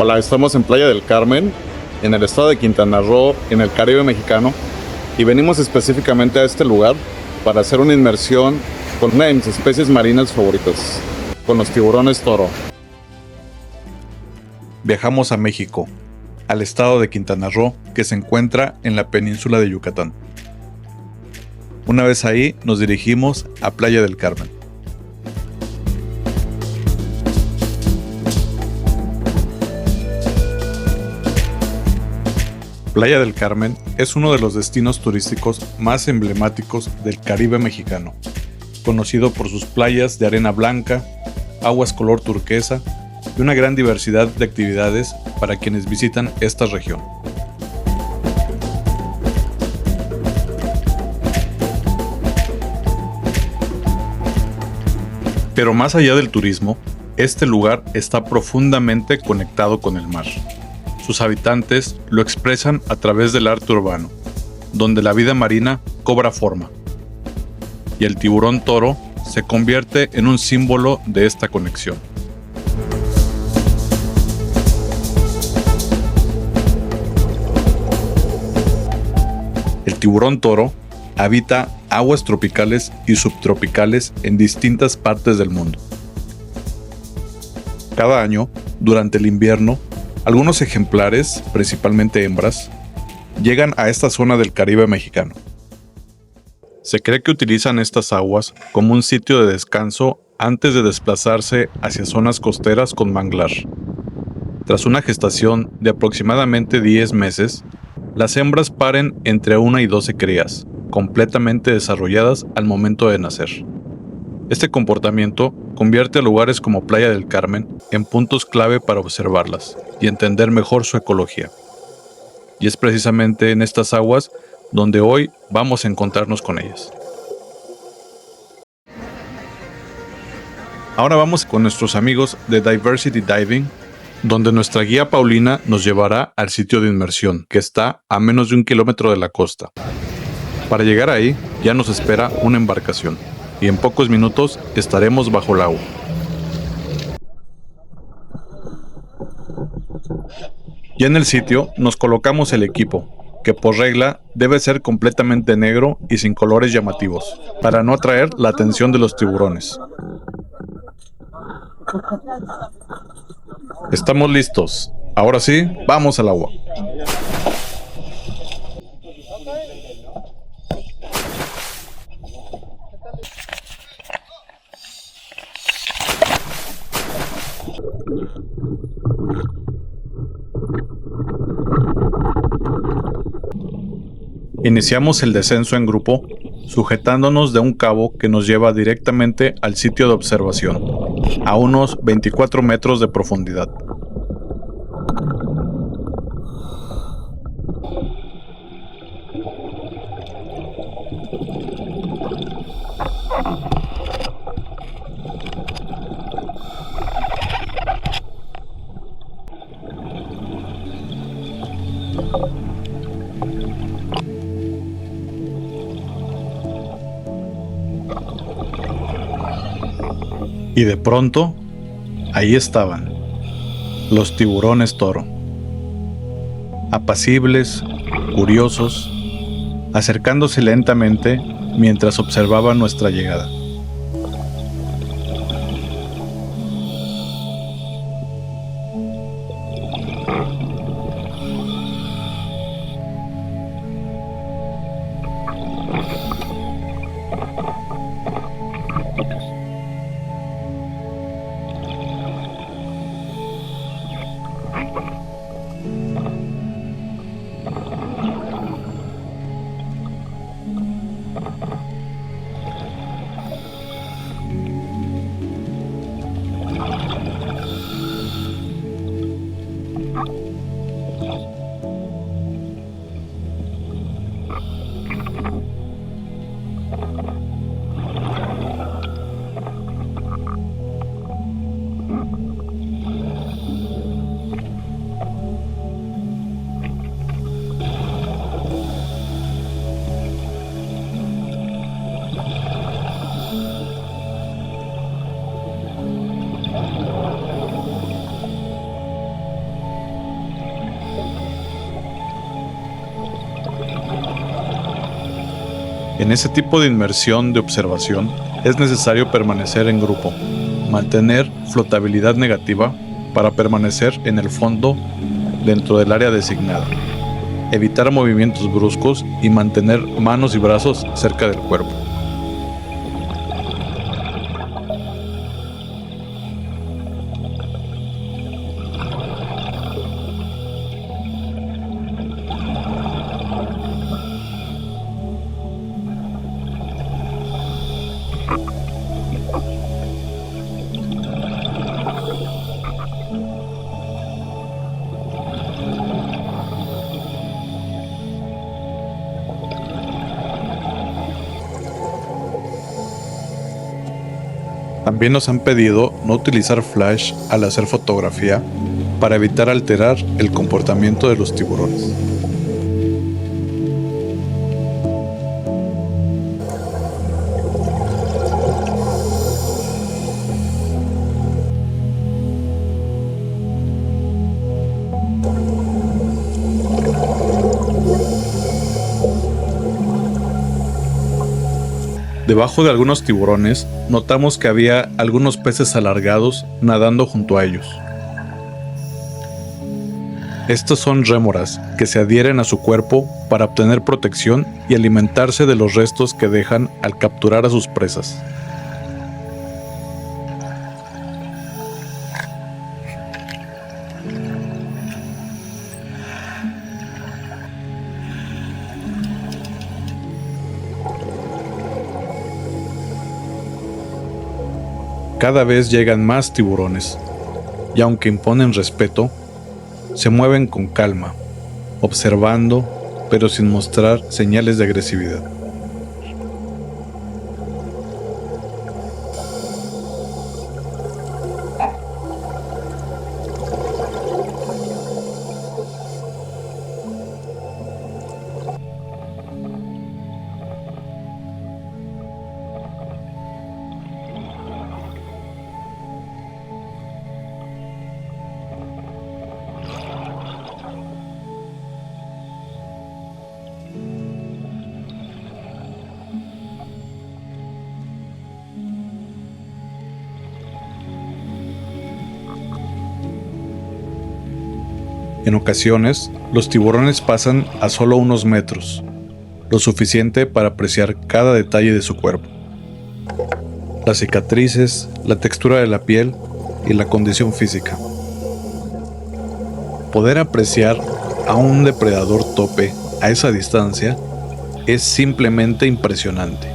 Hola, estamos en Playa del Carmen, en el estado de Quintana Roo, en el Caribe mexicano, y venimos específicamente a este lugar para hacer una inmersión con una de mis especies marinas favoritas, con los tiburones toro. Viajamos a México, al estado de Quintana Roo, que se encuentra en la península de Yucatán. Una vez ahí, nos dirigimos a Playa del Carmen. Playa del Carmen es uno de los destinos turísticos más emblemáticos del Caribe mexicano, conocido por sus playas de arena blanca, aguas color turquesa y una gran diversidad de actividades para quienes visitan esta región. Pero más allá del turismo, este lugar está profundamente conectado con el mar. Sus habitantes lo expresan a través del arte urbano, donde la vida marina cobra forma. Y el tiburón toro se convierte en un símbolo de esta conexión. El tiburón toro habita aguas tropicales y subtropicales en distintas partes del mundo. Cada año, durante el invierno, algunos ejemplares, principalmente hembras, llegan a esta zona del Caribe mexicano. Se cree que utilizan estas aguas como un sitio de descanso antes de desplazarse hacia zonas costeras con manglar. Tras una gestación de aproximadamente 10 meses, las hembras paren entre 1 y 12 crías, completamente desarrolladas al momento de nacer. Este comportamiento convierte a lugares como Playa del Carmen en puntos clave para observarlas y entender mejor su ecología. Y es precisamente en estas aguas donde hoy vamos a encontrarnos con ellas. Ahora vamos con nuestros amigos de Diversity Diving, donde nuestra guía Paulina nos llevará al sitio de inmersión, que está a menos de 1 kilómetro de la costa. Para llegar ahí, ya nos espera una embarcación, y en pocos minutos estaremos bajo el agua. Ya en el sitio nos colocamos el equipo, que por regla debe ser completamente negro y sin colores llamativos, para no atraer la atención de los tiburones. Estamos listos. Ahora sí, vamos al agua. Iniciamos el descenso en grupo, sujetándonos de un cabo que nos lleva directamente al sitio de observación, a unos 24 metros de profundidad. Y de pronto, ahí estaban, los tiburones toro. Apacibles, curiosos, acercándose lentamente mientras observaban nuestra llegada. En ese tipo de inmersión de observación es necesario permanecer en grupo, mantener flotabilidad negativa para permanecer en el fondo dentro del área designada, evitar movimientos bruscos y mantener manos y brazos cerca del cuerpo. También nos han pedido no utilizar flash al hacer fotografía para evitar alterar el comportamiento de los tiburones. Debajo de algunos tiburones, notamos que había algunos peces alargados nadando junto a ellos. Estos son rémoras que se adhieren a su cuerpo para obtener protección y alimentarse de los restos que dejan al capturar a sus presas. Cada vez llegan más tiburones, y aunque imponen respeto, se mueven con calma, observando, pero sin mostrar señales de agresividad. En ocasiones, los tiburones pasan a solo unos metros, lo suficiente para apreciar cada detalle de su cuerpo. Las cicatrices, la textura de la piel y la condición física. Poder apreciar a un depredador tope a esa distancia es simplemente impresionante.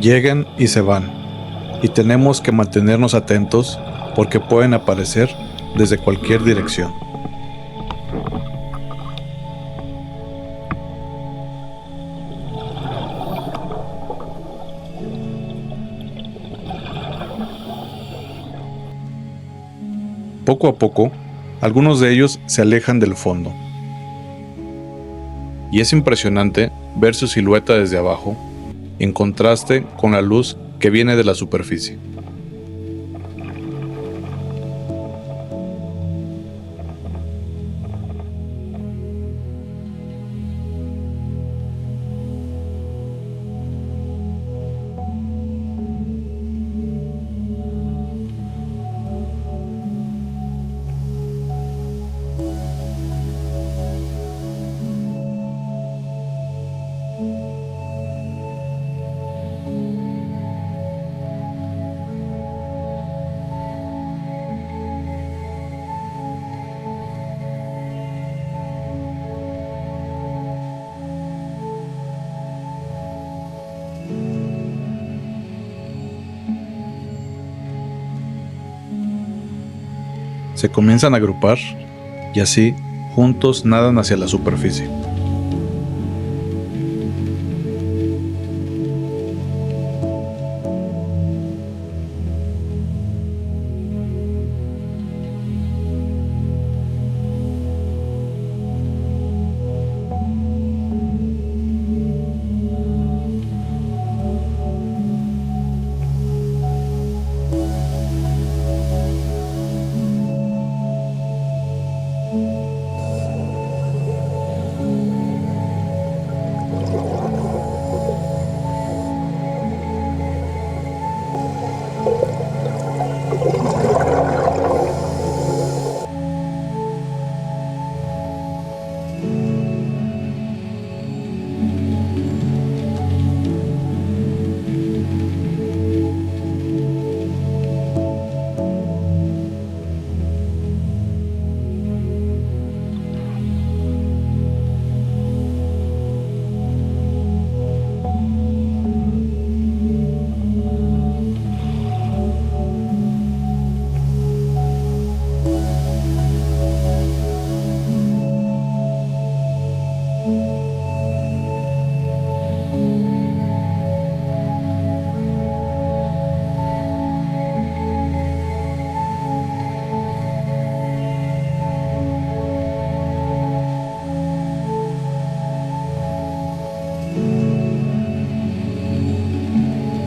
Llegan y se van, y tenemos que mantenernos atentos porque pueden aparecer desde cualquier dirección. Poco a poco, algunos de ellos se alejan del fondo. Y es impresionante ver su silueta desde abajo, en contraste con la luz que viene de la superficie. Se comienzan a agrupar y así, juntos nadan hacia la superficie.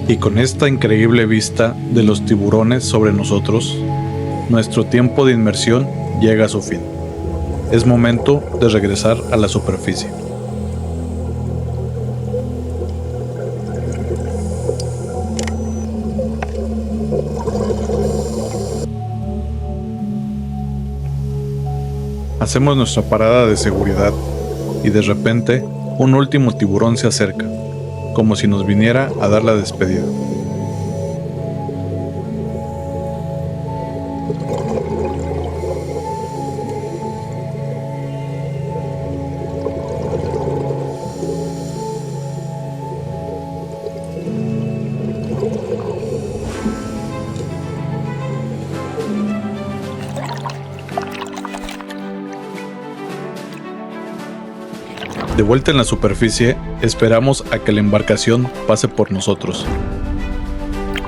Y con esta increíble vista de los tiburones sobre nosotros, nuestro tiempo de inmersión llega a su fin. Es momento de regresar a la superficie. Hacemos nuestra parada de seguridad y de repente un último tiburón se acerca, como si nos viniera a dar la despedida. De vuelta en la superficie, esperamos a que la embarcación pase por nosotros,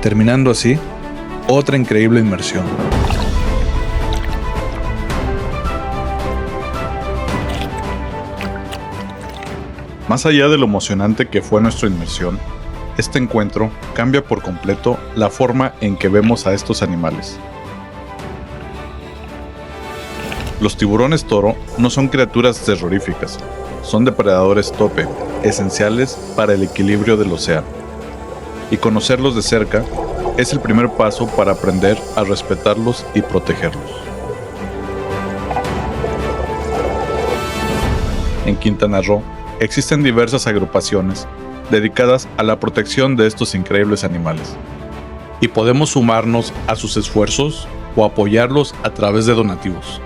terminando así otra increíble inmersión. Más allá de lo emocionante que fue nuestra inmersión, este encuentro cambia por completo la forma en que vemos a estos animales. Los tiburones toro no son criaturas terroríficas, son depredadores tope, esenciales para el equilibrio del océano. Y conocerlos de cerca es el primer paso para aprender a respetarlos y protegerlos. En Quintana Roo existen diversas agrupaciones dedicadas a la protección de estos increíbles animales. Y podemos sumarnos a sus esfuerzos o apoyarlos a través de donativos.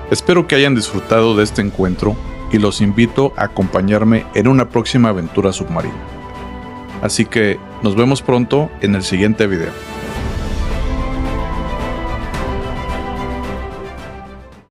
Espero que hayan disfrutado de este encuentro y los invito a acompañarme en una próxima aventura submarina. Así que nos vemos pronto en el siguiente video.